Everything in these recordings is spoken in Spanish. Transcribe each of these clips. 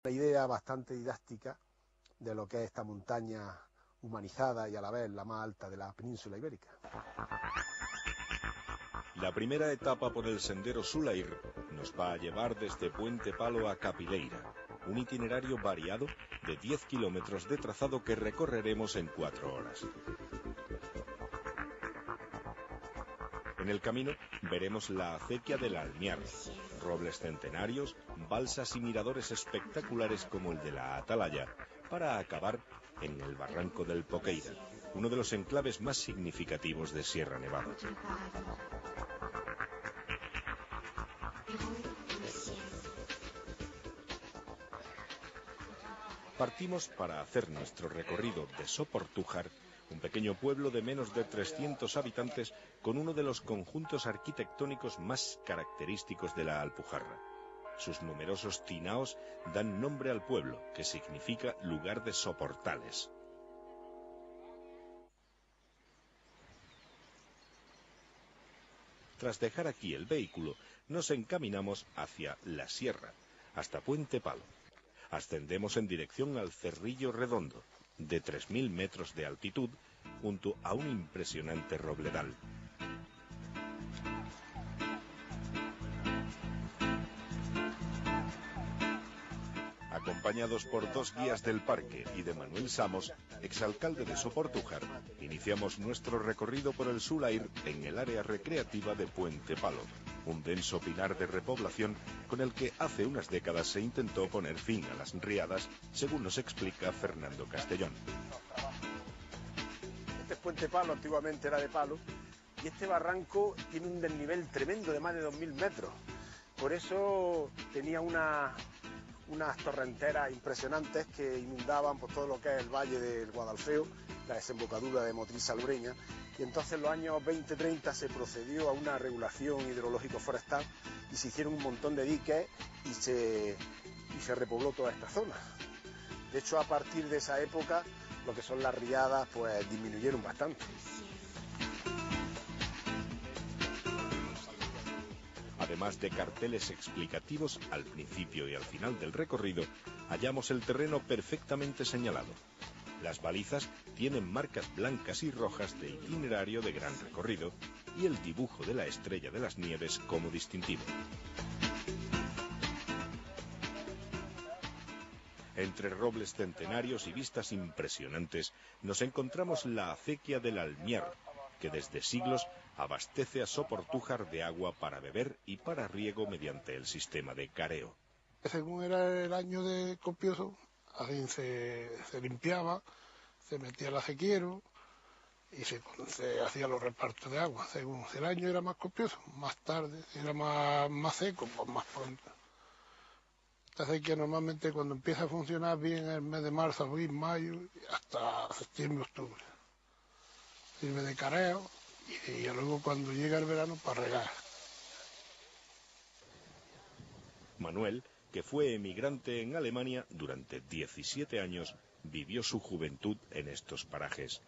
Una idea bastante didáctica de lo que es esta montaña humanizada y a la vez la más alta de la península ibérica. La primera etapa por el sendero Sulair nos va a llevar desde Puente Palo a Capileira, un itinerario variado de 10 kilómetros de trazado que recorreremos en 4 horas. En el camino veremos la acequia del Almiar, robles centenarios, balsas y miradores espectaculares como el de la Atalaya, para acabar en el barranco del Poqueira, uno de los enclaves más significativos de Sierra Nevada. Partimos para hacer nuestro recorrido de Soportújar, un pequeño pueblo de menos de 300 habitantes con uno de los conjuntos arquitectónicos más característicos de la Alpujarra. Sus numerosos tinaos dan nombre al pueblo, que significa lugar de soportales. Tras dejar aquí el vehículo, nos encaminamos hacia la sierra, hasta Puente Palo. Ascendemos en dirección al Cerrillo Redondo, de 3.000 metros de altitud, junto a un impresionante robledal. Acompañados por 2 guías del parque y de Manuel Samos, exalcalde de Soportújar, iniciamos nuestro recorrido por el Sulair en el área recreativa de Puente Palo, un denso pinar de repoblación con el que hace unas décadas se intentó poner fin a las riadas, según nos explica Fernando Castellón. Este es Puente Palo, antiguamente era de palo, y este barranco tiene un desnivel tremendo de más de 2.000 metros. Por eso tenía unas torrenteras impresionantes que inundaban por todo lo que es el valle del Guadalfeo, la desembocadura de Motril Salobreña, y entonces en los años 20-30 se procedió a una regulación hidrológico-forestal y se hicieron un montón de diques y se repobló toda esta zona. De hecho, a partir de esa época, lo que son las riadas, pues disminuyeron bastante. Además de carteles explicativos al principio y al final del recorrido, hallamos el terreno perfectamente señalado. Las balizas tienen marcas blancas y rojas de itinerario de gran recorrido y el dibujo de la estrella de las nieves como distintivo. Entre robles centenarios y vistas impresionantes, nos encontramos la acequia del Almiar, que desde siglos abastece a Soportújar de agua para beber y para riego mediante el sistema de careo. Según era el año de copioso, así se limpiaba, se metía el acequiero y se hacía los repartos de agua. Según si el año era más copioso, más tarde, si era más seco, pues más pronto. Esta acequia normalmente cuando empieza a funcionar bien en el mes de marzo, abril, mayo, hasta septiembre, octubre. Sirve de careo y luego cuando llega el verano para regar. Manuel, que fue emigrante en Alemania durante 17 años, vivió su juventud en estos parajes.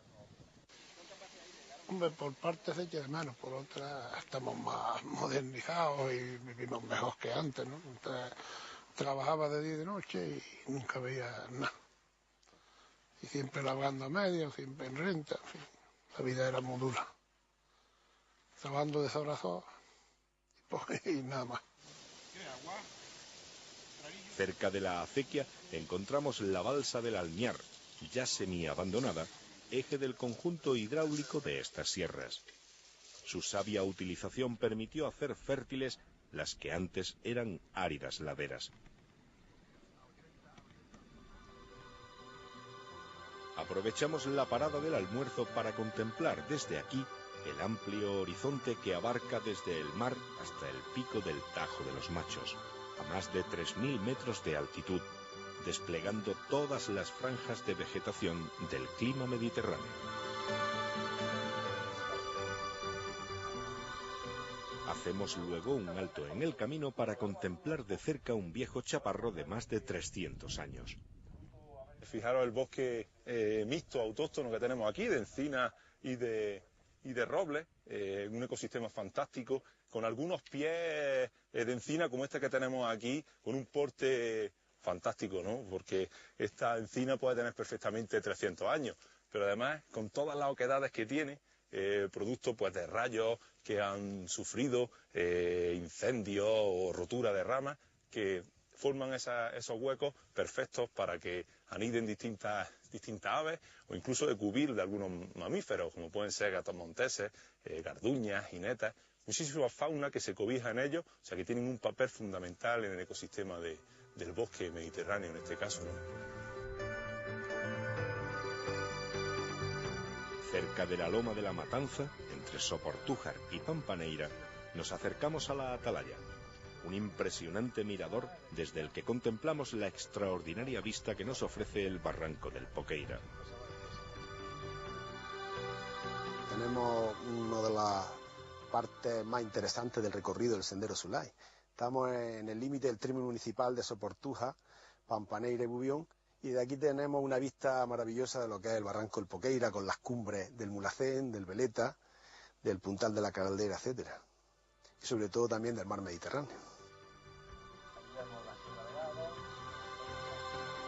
Hombre, por parte se echa de menos, por otra estamos más modernizados y vivimos mejor que antes, ¿no? Entonces, trabajaba de día y de noche y nunca veía nada. Y siempre labrando a medias, siempre en renta, en fin. La vida era muy dura. Trabajando de sobrazos y nada más. Cerca de la acequia encontramos la balsa del Almiar, ya semi-abandonada, eje del conjunto hidráulico de estas sierras. Su sabia utilización permitió hacer fértiles las que antes eran áridas laderas. Aprovechamos la parada del almuerzo para contemplar desde aquí el amplio horizonte que abarca desde el mar hasta el pico del Tajo de los Machos, a más de 3.000 metros de altitud, desplegando todas las franjas de vegetación del clima mediterráneo. Hacemos luego un alto en el camino para contemplar de cerca un viejo chaparro de más de 300 años. Fijaros el bosque mixto, autóctono que tenemos aquí, de encina y de roble, un ecosistema fantástico, con algunos pies de encina como este que tenemos aquí, con un porte fantástico, ¿no? Porque esta encina puede tener perfectamente 300 años, pero además con todas las oquedades que tiene, producto pues de rayos que han sufrido, incendios o rotura de ramas, que forman esos huecos perfectos para que aniden distintas aves o incluso de cubrir de algunos mamíferos, como pueden ser gatos monteses, garduñas, jinetas, muchísima fauna que se cobija en ellos, o sea que tienen un papel fundamental en el ecosistema del bosque mediterráneo en este caso, ¿no? Cerca de la Loma de la Matanza, entre Soportújar y Pampaneira, nos acercamos a la Atalaya, un impresionante mirador desde el que contemplamos la extraordinaria vista que nos ofrece el barranco del Poqueira. Tenemos una de las partes más interesantes del recorrido del Sendero Sulay. Estamos en el límite del término municipal de Soportújar, Pampaneira y Bubión, y de aquí tenemos una vista maravillosa de lo que es el barranco del Poqueira, con las cumbres del Mulhacén, del Veleta, del Puntal de la Caldera, etcétera, y sobre todo también del mar Mediterráneo.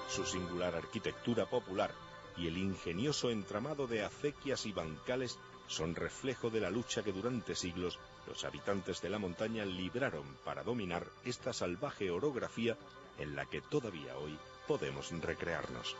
Su singular arquitectura popular y el ingenioso entramado de acequias y bancales son reflejo de la lucha que durante siglos los habitantes de la montaña libraron para dominar esta salvaje orografía en la que todavía hoy podemos recrearnos.